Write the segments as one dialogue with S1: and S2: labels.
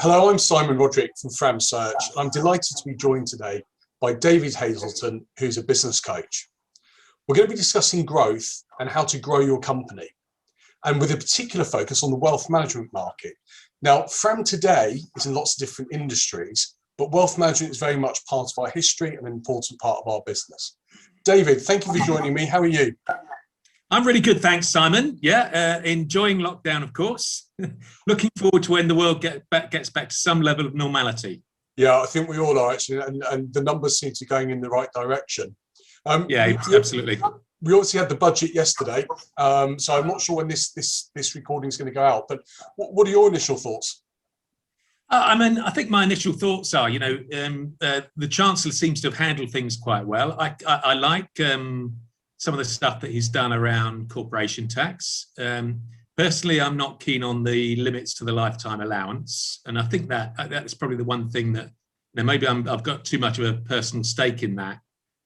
S1: Hello, I'm Simon Roderick from Fram Search. I'm delighted to be joined today by David Hazelton, who's a business coach. We're going to be discussing growth and how to grow your company, and with a particular focus on the wealth management market. Now, Fram today is in lots of different industries, but wealth management is very much part of our history and an important part of our business. David, thank you for joining me. How are you?
S2: I'm really good, thanks, Simon. Yeah, enjoying lockdown, of course. Looking forward to when the world gets back to some level of normality.
S1: Yeah, I think we all are actually, and the numbers seem to be going in the right direction.
S2: Yeah, absolutely.
S1: We obviously had the budget yesterday, so I'm not sure when this recording is going to go out. But what are your initial thoughts?
S2: I think my initial thoughts are, the Chancellor seems to have handled things quite well. I like some of the stuff that he's done around corporation tax. Personally, I'm not keen on the limits to the lifetime allowance, and I think that's probably the one thing that maybe I've got too much of a personal stake in that,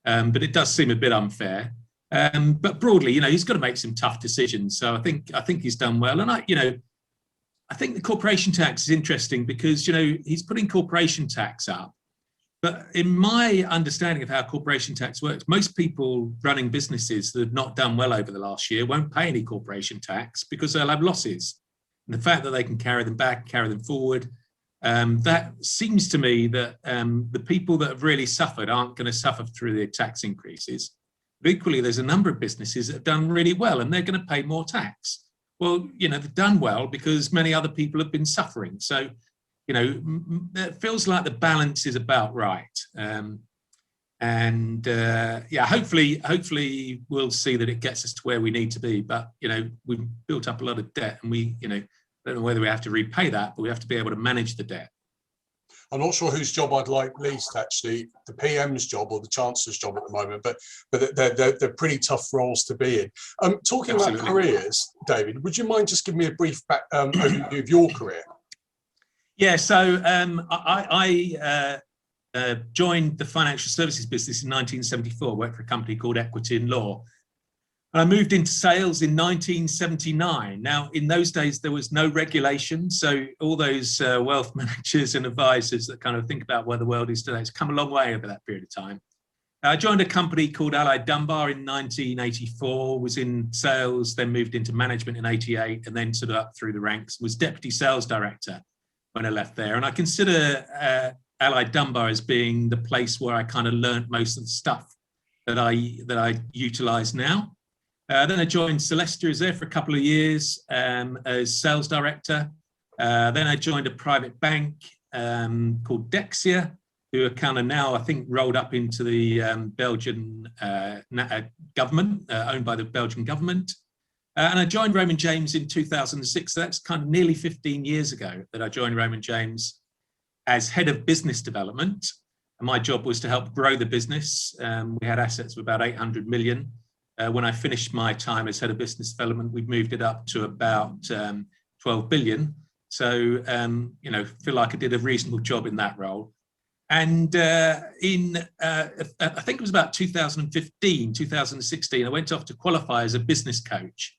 S2: but it does seem a bit unfair. But broadly, he's got to make some tough decisions. So I think he's done well, and I think the corporation tax is interesting because he's putting corporation tax up. But in my understanding of how corporation tax works, most people running businesses that have not done well over the last year won't pay any corporation tax because they'll have losses. And the fact that they can carry them back, carry them forward, that seems to me that the people that have really suffered aren't going to suffer through the tax increases. But equally, there's a number of businesses that have done really well and they're going to pay more tax. Well, they've done well because many other people have been suffering. So, it feels like the balance is about right. Hopefully we'll see that it gets us to where we need to be. But, we've built up a lot of debt and we, don't know whether we have to repay that, but we have to be able to manage the debt.
S1: I'm not sure whose job I'd like least, actually, the PM's job or the Chancellor's job at the moment, but they're pretty tough roles to be in. Talking Absolutely. About careers, David, would you mind just giving me a brief overview of your career?
S2: Yeah, so I joined the financial services business in 1974, worked for a company called Equity and Law. And I moved into sales in 1979. Now, in those days, there was no regulation. So all those wealth managers and advisors that kind of think about where the world is today, it's come a long way over that period of time. I joined a company called Allied Dunbar in 1984, was in sales, then moved into management in 88, and then sort of up through the ranks, was deputy sales director when I left there. And I consider Allied Dunbar as being the place where I kind of learned most of the stuff that I utilize now. Then I joined Celestia, was there for a couple of years as sales director. Then I joined a private bank called Dexia, who are kind of now, I think, rolled up into the Belgian government, owned by the Belgian government. And I joined Raymond James in 2006. So that's kind of nearly 15 years ago that I joined Raymond James as head of business development. And my job was to help grow the business. We had assets of about 800 million. When I finished my time as head of business development, we've moved it up to about 12 billion. So, feel like I did a reasonable job in that role. And I think it was about 2015, 2016, I went off to qualify as a business coach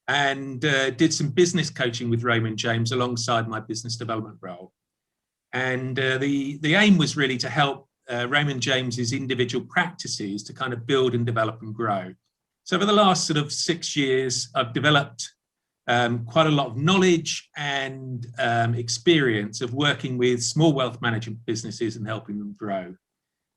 S2: and did some business coaching with Raymond James alongside my business development role. And the aim was really to help Raymond James's individual practices to kind of build and develop and grow. So for the last sort of 6 years, I've developed quite a lot of knowledge and experience of working with small wealth management businesses and helping them grow.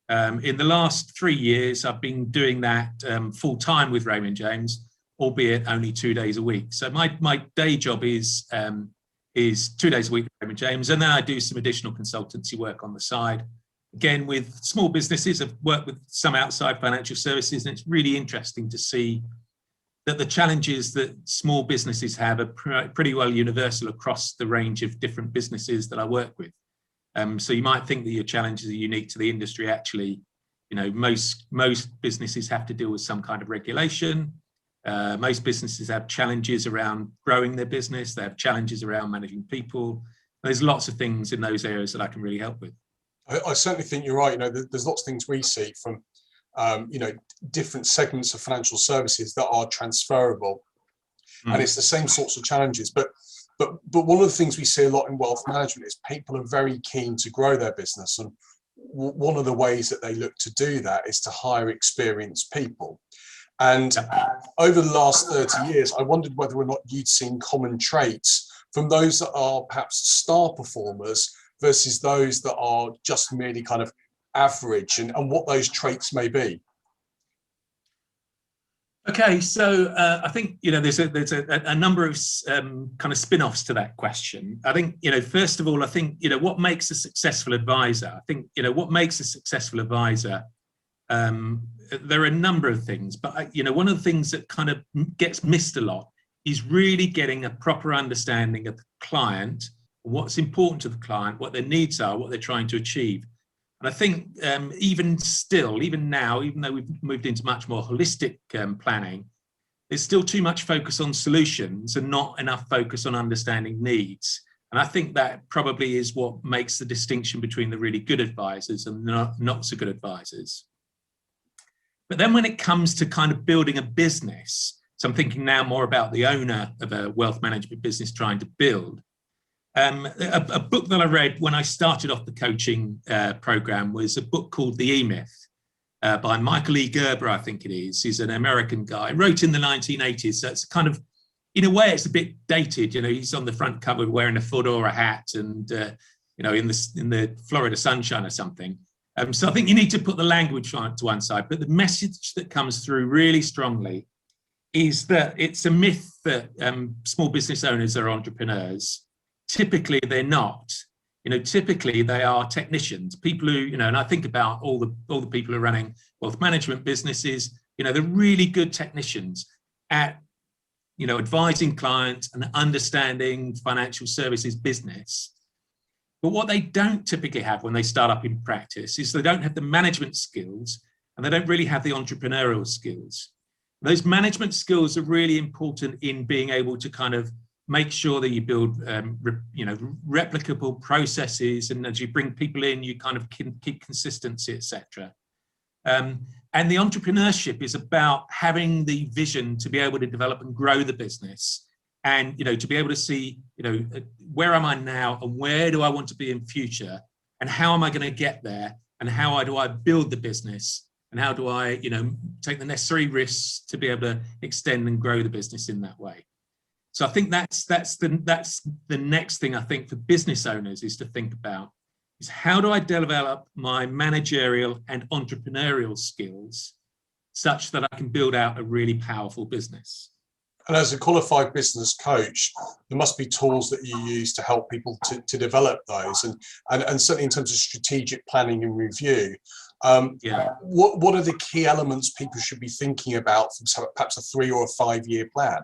S2: In the last 3 years, I've been doing that full time with Raymond James, albeit only 2 days a week. So my day job is 2 days a week with Raymond James, and then I do some additional consultancy work on the side. Again, with small businesses, I've worked with some outside financial services, and it's really interesting to see that the challenges that small businesses have are pretty well universal across the range of different businesses that I work with. So you might think that your challenges are unique to the industry. Actually, most businesses have to deal with some kind of regulation. Most businesses have challenges around growing their business. They have challenges around managing people. There's lots of things in those areas that I can really help with.
S1: I certainly think you're right. There's lots of things we see from, different segments of financial services that are transferable, and it's the same sorts of challenges. But But one of the things we see a lot in wealth management is people are very keen to grow their business, and one of the ways that they look to do that is to hire experienced people. And over the last 30 years, I wondered whether or not you'd seen common traits from those that are perhaps star performers versus those that are just merely kind of average, and what those traits may be.
S2: Okay, so I think there's a number of kind of spin-offs to that question. I think first of all, I think what makes a successful advisor. I think what makes a successful advisor. There are a number of things, but one of the things that kind of gets missed a lot is really getting a proper understanding of the client, what's important to the client, what their needs are, what they're trying to achieve. And I think even now, even though we've moved into much more holistic planning, there's still too much focus on solutions and not enough focus on understanding needs. And I think that probably is what makes the distinction between the really good advisors and not so good advisors. But then when it comes to kind of building a business, so I'm thinking now more about the owner of a wealth management business trying to build. A book that I read when I started off the coaching program was a book called The E-Myth by Michael E. Gerber, I think it is. He's an American guy, wrote in the 1980s. So it's kind of, in a way, it's a bit dated. He's on the front cover wearing a fedora hat and, in the Florida sunshine or something. So I think you need to put the language to one side, but the message that comes through really strongly is that it's a myth that small business owners are entrepreneurs. Typically, they're not. Typically they are technicians, people who, and I think about all the people who are running wealth management businesses. They're really good technicians at, advising clients and understanding financial services business. But what they don't typically have when they start up in practice is they don't have the management skills and they don't really have the entrepreneurial skills. Those management skills are really important in being able to kind of make sure that you build, replicable processes, and as you bring people in, you kind of can keep consistency, etc. And the entrepreneurship is about having the vision to be able to develop and grow the business, and to be able to see, where am I now and where do I want to be in future, and how am I going to get there, and how do I build the business, and how do I, take the necessary risks to be able to extend and grow the business in that way. So I think that's the next thing I think for business owners is to think about is how do I develop my managerial and entrepreneurial skills such that I can build out a really powerful business.
S1: And as a qualified business coach, there must be tools that you use to help people to develop those, and certainly in terms of strategic planning and review. What are the key elements people should be thinking about from perhaps a 3 or a 5 year plan?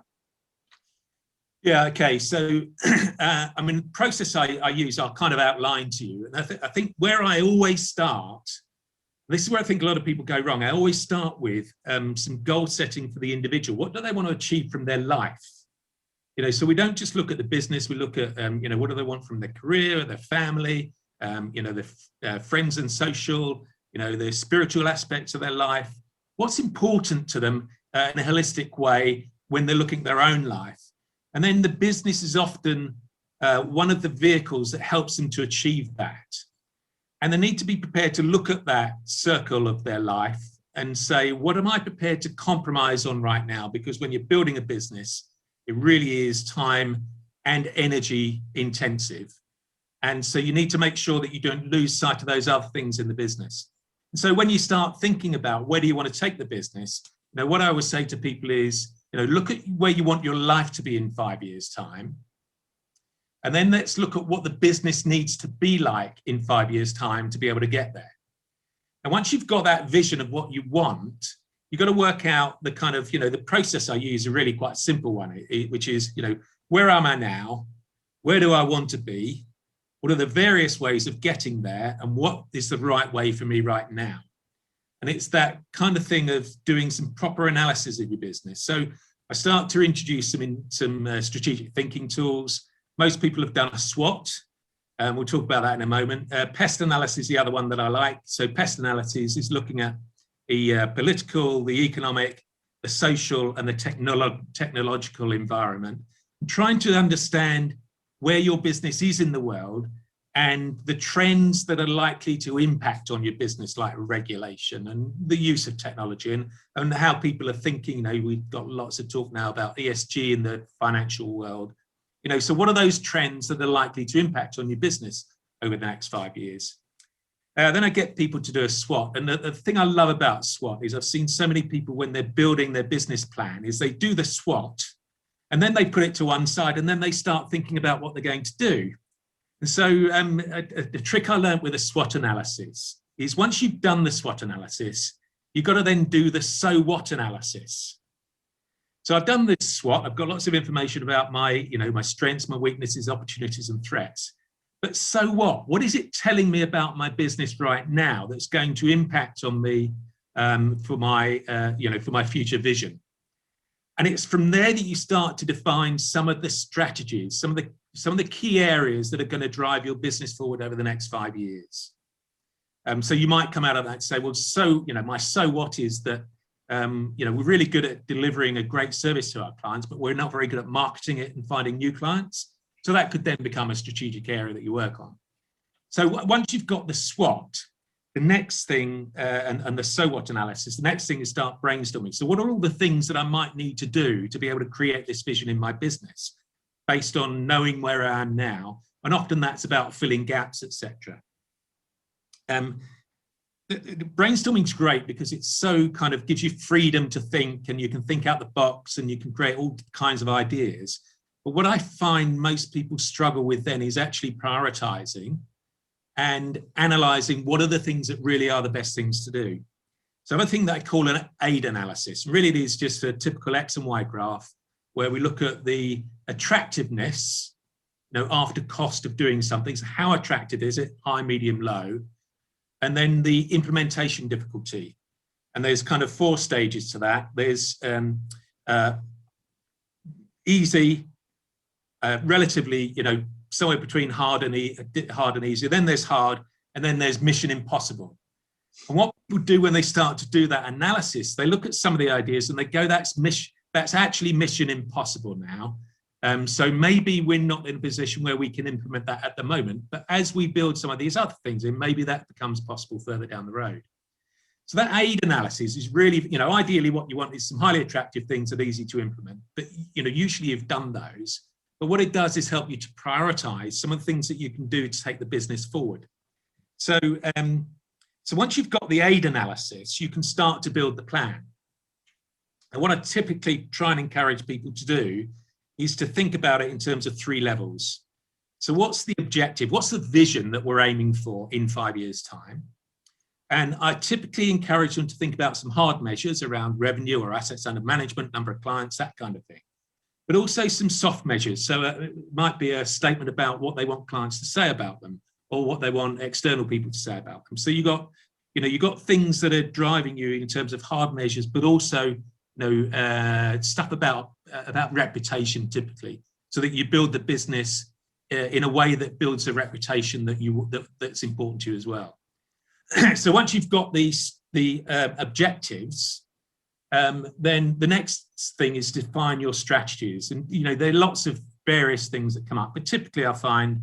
S2: Yeah, okay. So, the process I use, I'll kind of outline to you. And I think where I always start, this is where I think a lot of people go wrong. I always start with some goal setting for the individual. What do they want to achieve from their life? So we don't just look at the business, we look at, what do they want from their career, their family, their friends and social, the spiritual aspects of their life. What's important to them in a holistic way when they're looking at their own life? And then the business is often one of the vehicles that helps them to achieve that. And they need to be prepared to look at that circle of their life and say, what am I prepared to compromise on right now? Because when you're building a business, it really is time and energy intensive. And so you need to make sure that you don't lose sight of those other things in the business. And so when you start thinking about where do you want to take the business, what I always say to people is, look at where you want your life to be in 5 years' time. And then let's look at what the business needs to be like in 5 years' time to be able to get there. And once you've got that vision of what you want, you've got to work out the kind of, the process I use is a really quite simple one, which is, where am I now? Where do I want to be? What are the various ways of getting there? And what is the right way for me right now? And it's that kind of thing of doing some proper analysis of your business. So I start to introduce some strategic thinking tools. Most people have done a SWOT. We'll talk about that in a moment. Pest Analysis is the other one that I like. So Pest Analysis is looking at the political, the economic, the social, and the technological environment, and trying to understand where your business is in the world, and the trends that are likely to impact on your business, like regulation and the use of technology, and how people are thinking. We've got lots of talk now about ESG in the financial world. So what are those trends that are likely to impact on your business over the next 5 years? Then I get people to do a SWOT. And the thing I love about SWOT is I've seen so many people, when they're building their business plan, is they do the SWOT and then they put it to one side and then they start thinking about what they're going to do. And so a trick I learned with a SWOT analysis is, once you've done the SWOT analysis, you've got to then do the so what analysis. So I've done this SWOT. I've got lots of information about my strengths, my weaknesses, opportunities, and threats. But so what? What is it telling me about my business right now that's going to impact on me for my future vision? And it's from there that you start to define some of the strategies, some of the key areas that are going to drive your business forward over the next 5 years. So you might come out of that and say, well, my so what is that we're really good at delivering a great service to our clients, but we're not very good at marketing it and finding new clients. So that could then become a strategic area that you work on. So once you've got the SWOT, the next thing, and the so what analysis, the next thing is start brainstorming. So what are all the things that I might need to do to be able to create this vision in my business, based on knowing where I am now? And often that's about filling gaps, etc. Brainstorming is great because it's so kind of gives you freedom to think, and you can think out the box and you can create all kinds of ideas. But what I find most people struggle with then is actually prioritizing and analyzing what are the things that really are the best things to do. So I have a thing that I call an aid analysis. Really, it is just a typical X and Y graph where we look at the attractiveness, after cost of doing something. So how attractive is it? High, medium, low. And then the implementation difficulty. And there's kind of 4 stages to that. There's easy, relatively, somewhere between hard and easy. Then there's hard, and then there's mission impossible. And what people do when they start to do that analysis, they look at some of the ideas and they go, that's actually mission impossible now. So maybe we're not in a position where we can implement that at the moment, but as we build some of these other things in, maybe that becomes possible further down the road. So that aid analysis is really, ideally what you want is some highly attractive things that are easy to implement, but usually you've done those. But what it does is help you to prioritize some of the things that you can do to take the business forward. So, so once you've got the aid analysis, you can start to build the plan. And what I typically try and encourage people to do is to think about it in terms of 3 levels. So what's the objective? What's the vision that we're aiming for in 5 years' time? And I typically encourage them to think about some hard measures around revenue or assets under management, number of clients, that kind of thing. But also some soft measures. So it might be a statement about what they want clients to say about them, or what they want external people to say about them. So you've got things that are driving you in terms of hard measures, but also stuff about reputation typically, so that you build the business in a way that builds a reputation that's important to you as well. So once you've got the objectives, then the next thing is to define your strategies. And there are lots of various things that come up, but typically I find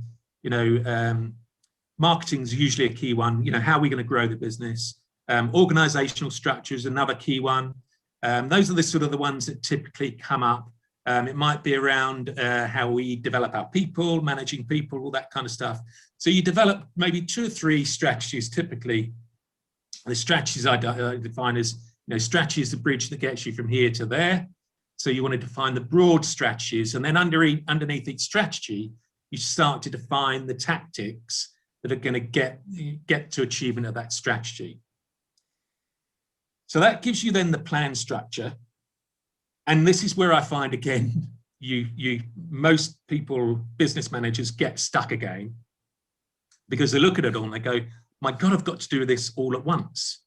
S2: marketing is usually a key one. How are we going to grow the business? Organizational structure is another key one. Those are the ones that typically come up. It might be around how we develop our people, managing people, all that kind of stuff. So you develop maybe 2 or 3 strategies typically. The strategies I define as, strategy is the bridge that gets you from here to there. So you want to define the broad strategies, and then underneath each strategy, you start to define the tactics that are going to get to achievement of that strategy. So that gives you then the plan structure. And this is where I find, again, most people, business managers, get stuck again, because they look at it all and they go, my God, I've got to do this all at once.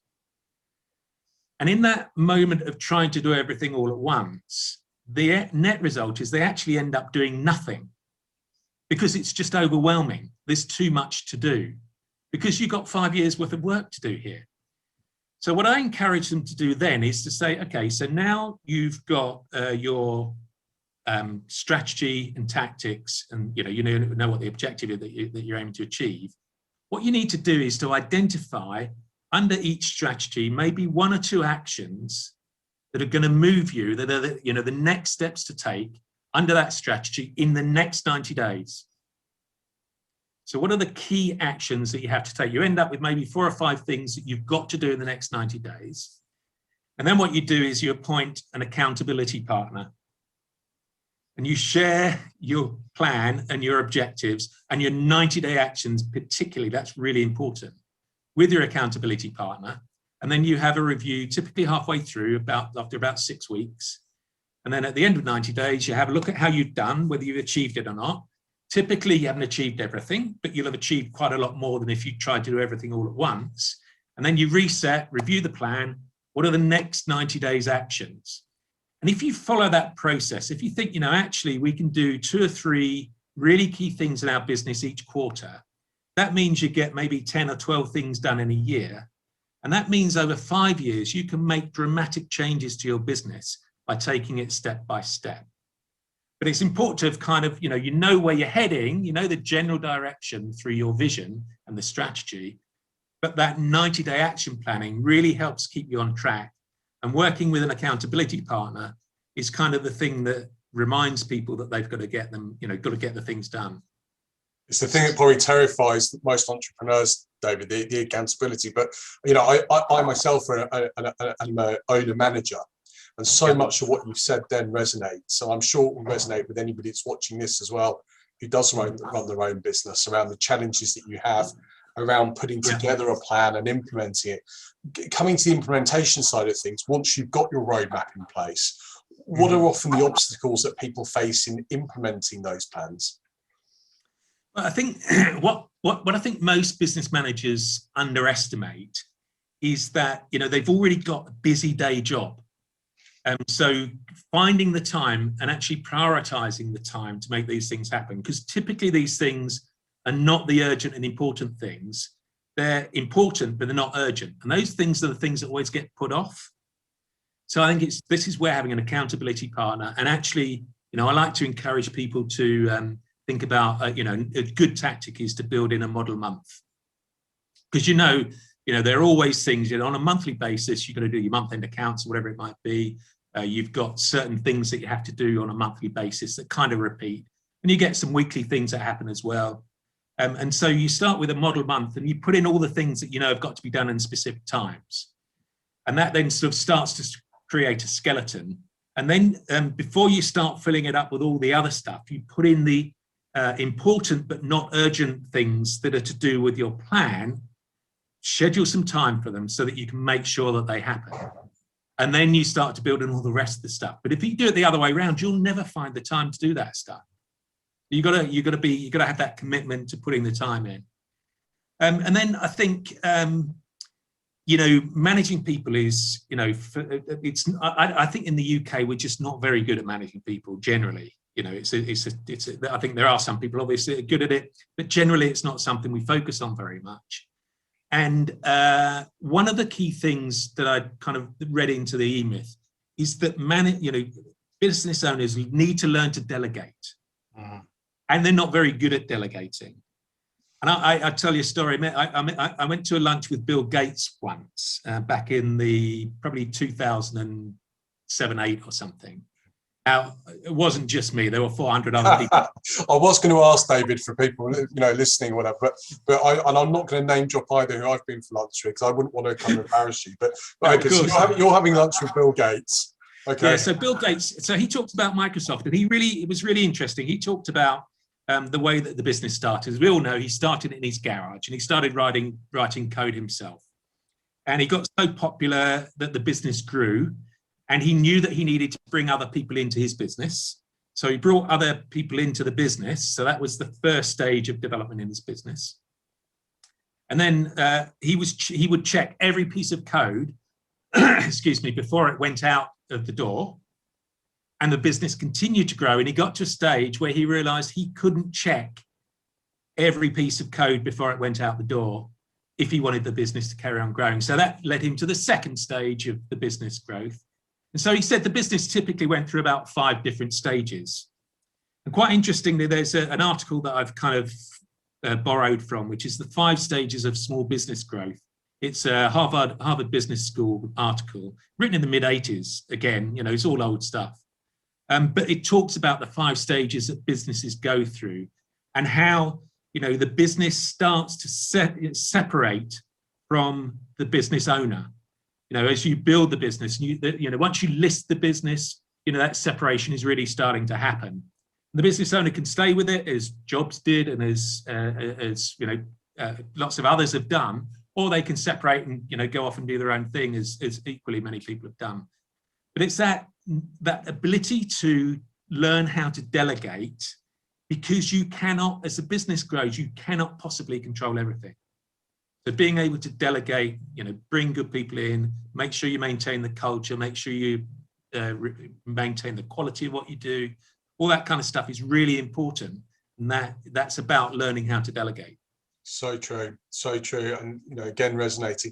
S2: And in that moment of trying to do everything all at once, the net result is they actually end up doing nothing, because it's just overwhelming. There's too much to do, because you've got 5 years worth of work to do here. So what I encourage them to do then is to say, okay, so now you've got your strategy and tactics, and you know what the objective is that you're aiming to achieve. What you need to do is to identify under each strategy maybe one or two actions that are going to move you, that are the next steps to take under that strategy in the next 90 days. So what are the key actions that you have to take? You end up with maybe 4 or 5 things that you've got to do in the next 90 days. And then what you do is you appoint an accountability partner. And you share your plan and your objectives and your 90-day actions, particularly, that's really important, with your accountability partner. And then you have a review, typically halfway through, after about 6 weeks. And then at the end of 90 days, you have a look at how you've done, whether you've achieved it or not. Typically, you haven't achieved everything, but you'll have achieved quite a lot more than if you tried to do everything all at once. And then you reset, review the plan. What are the next 90 days actions? And if you follow that process, if you think, actually we can do 2 or 3 really key things in our business each quarter, that means you get maybe 10 or 12 things done in a year. And that means over 5 years, you can make dramatic changes to your business by taking it step by step. But it's important to have kind of, you know where you're heading, the general direction through your vision and the strategy. But that 90-day action planning really helps keep you on track. And working with an accountability partner is kind of the thing that reminds people that they've got to get them, got to get the things done.
S1: It's the thing that probably terrifies most entrepreneurs, David, the accountability. But, I myself am an owner manager, and so much of what you've said then resonates. So I'm sure it will resonate with anybody that's watching this as well, who does run their own business, around the challenges that you have around putting together a plan and implementing it. Coming to the implementation side of things, once you've got your roadmap in place, what are often the obstacles that people face in implementing those plans?
S2: Well, I think what I think most business managers underestimate is that they've already got a busy day job. So finding the time and actually prioritizing the time to make these things happen, because typically these things are not the urgent and important things. They're important, but they're not urgent. And those things are the things that always get put off. So I think this is where having an accountability partner, and actually, I like to encourage people to think about, a good tactic is to build in a model month. Because, there are always things, on a monthly basis, you're going to do your month-end accounts or whatever it might be. You've got certain things that you have to do on a monthly basis that kind of repeat. And you get some weekly things that happen as well. And so you start with a model month and you put in all the things that have got to be done in specific times. And that then sort of starts to create a skeleton. And then before you start filling it up with all the other stuff, you put in the important but not urgent things that are to do with your plan, schedule some time for them so that you can make sure that they happen. And then you start to build in all the rest of the stuff. But if you do it the other way around, you'll never find the time to do that stuff. You got to have that commitment to putting the time in. And then I think, managing people is, I think in the UK, we're just not very good at managing people generally. I think there are some people obviously that are good at it, but generally it's not something we focus on very much. And one of the key things that I kind of read into the E-Myth is that business owners need to learn to delegate. And they're not very good at delegating. And I tell you a story. I went to a lunch with Bill Gates once, back in probably 2007, 8 or something. Now, it wasn't just me. There were 400 other people.
S1: I was going to ask David, for people listening, or whatever, but I'm not going to name drop either who I've been for lunch with, because I wouldn't want to come and embarrass you. But okay, so you're having lunch with Bill Gates. Okay.
S2: Yeah. So Bill Gates. So he talked about Microsoft, and it was really interesting. He talked about the way that the business started. As we all know, he started in his garage and he started writing code himself. And he got so popular that the business grew, and he knew that he needed to bring other people into his business. So he brought other people into the business. So that was the first stage of development in his business. And then he would check every piece of code, excuse me, before it went out of the door. And the business continued to grow, and he got to a stage where he realized he couldn't check every piece of code before it went out the door if he wanted the business to carry on growing. So that led him to the second stage of the business growth. And so he said the business typically went through about 5 different stages. And quite interestingly, there's an article that I've kind of borrowed from, which is the 5 stages of small business growth. It's a Harvard Business School article written in the mid-80s. Again, you know, it's all old stuff. But it talks about the 5 stages that businesses go through and how, you know, the business starts to separate from the business owner. You know, as you build the business, you know, once you list the business, you know, that separation is really starting to happen. And the business owner can stay with it, as Jobs did, and as you know, lots of others have done, or they can separate and, you know, go off and do their own thing, as equally many people have done. But it's that ability to learn how to delegate, because you cannot, as the business grows, you cannot possibly control everything. So being able to delegate, you know, bring good people in, make sure you maintain the culture, make sure you maintain the quality of what you do, all that kind of stuff is really important. And that's about learning how to delegate. So true,
S1: and, you know, again, resonating.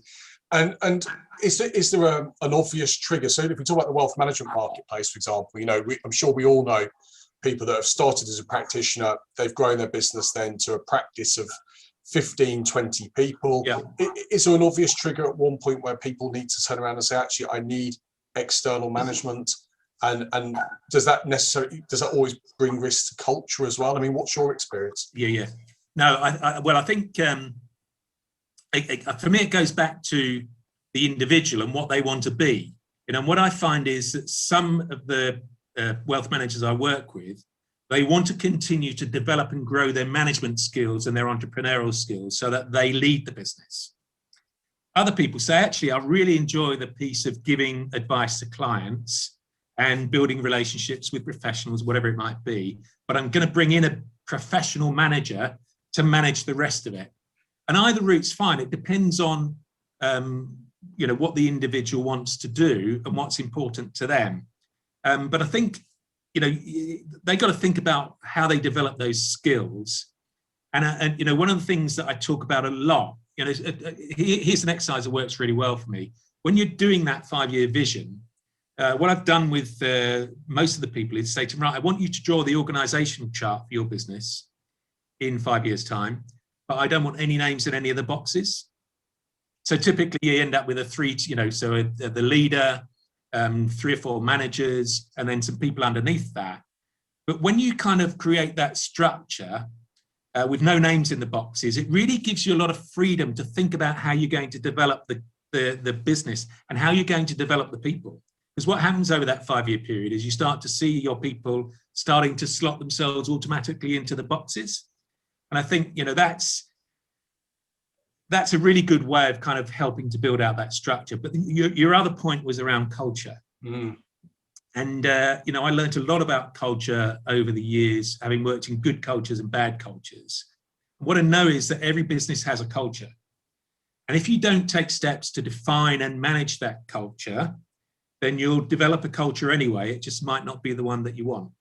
S1: And is there an obvious trigger? So if we talk about the wealth management marketplace, for example, you know, I'm sure we all know people that have started as a practitioner, they've grown their business then to a practice of 15, 20 people.
S2: Yeah.
S1: Is there an obvious trigger at one point where people need to turn around and say, actually, I need external management? And does that always bring risk to culture as well? I mean, what's your experience?
S2: Yeah. No, I think for me, it goes back to the individual and what they want to be. You know, and what I find is that some of the wealth managers I work with, they want to continue to develop and grow their management skills and their entrepreneurial skills so that they lead the business. Other people say, actually, I really enjoy the piece of giving advice to clients and building relationships with professionals, whatever it might be, but I'm going to bring in a professional manager to manage the rest of it. And either route's fine. It depends on, you know, what the individual wants to do and what's important to them. But I think, you know, they got to think about how they develop those skills. And you know, one of the things that I talk about a lot, you know, here's an exercise that works really well for me. When you're doing that 5-year vision, what I've done with most of the people is say to them, right, I want you to draw the organizational chart for your business in 5 years' time, but I don't want any names in any of the boxes. So typically you end up with a 3, you know, so the leader, 3 or 4 managers, and then some people underneath that. But when you kind of create that structure with no names in the boxes, it really gives you a lot of freedom to think about how you're going to develop the business and how you're going to develop the people. Because what happens over that 5-year period is you start to see your people starting to slot themselves automatically into the boxes. And I think, you know, that's a really good way of kind of helping to build out that structure. But your other point was around culture.
S1: Mm.
S2: And, you know, I learned a lot about culture over the years, having worked in good cultures and bad cultures. What I know is that every business has a culture. And if you don't take steps to define and manage that culture, then you'll develop a culture anyway. It just might not be the one that you want.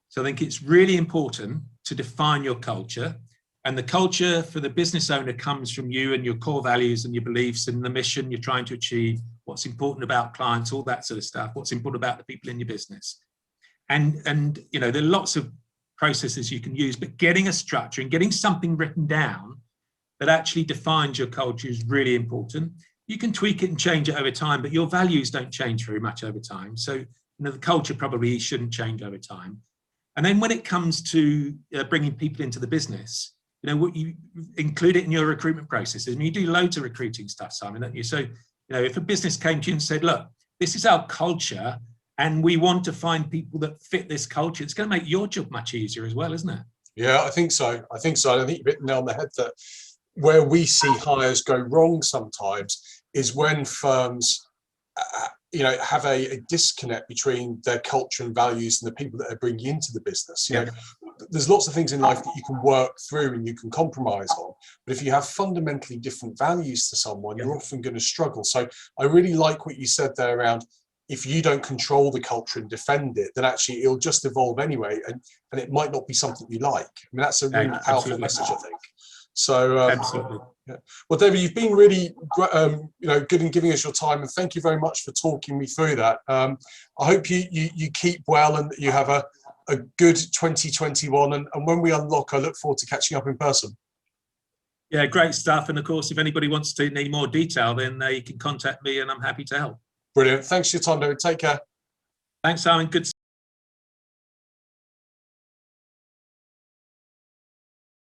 S2: So I think it's really important to define your culture. And the culture for the business owner comes from you and your core values and your beliefs and the mission you're trying to achieve, what's important about clients, all that sort of stuff, what's important about the people in your business. And you know, there are lots of processes you can use, but getting a structure and getting something written down that actually defines your culture is really important. You can tweak it and change it over time, but your values don't change very much over time. So, you know, the culture probably shouldn't change over time. And then when it comes to bringing people into the business, you know, what you include it in your recruitment processes. I mean, you do loads of recruiting stuff, Simon, don't you? So, you know, if a business came to you and said, look, this is our culture and we want to find people that fit this culture, it's going to make your job much easier as well, isn't it?
S1: Yeah, I think so. I think you've hit the nail on the head that where we see hires go wrong sometimes is when firms, you know, have a disconnect between their culture and values and the people that they're bringing into the business. You know, there's lots of things in life that you can work through and you can compromise on, but if you have fundamentally different values to someone, you're often going to struggle. So I really like what you said there around, if you don't control the culture and defend it, then actually it'll just evolve anyway, and it might not be something you like. I mean, that's a really powerful message, I think. So
S2: Absolutely.
S1: yeah. Well, David, you've been really good in giving us your time, and thank you very much for talking me through that. I hope you keep well and that you have a good 2021, and when we unlock, I look forward to catching up in person.
S2: Yeah, great stuff. And of course, if anybody wants to need more detail, then you can contact me and I'm happy to help.
S1: Brilliant. Thanks for your time, David. Take care.
S2: Thanks, Simon. Good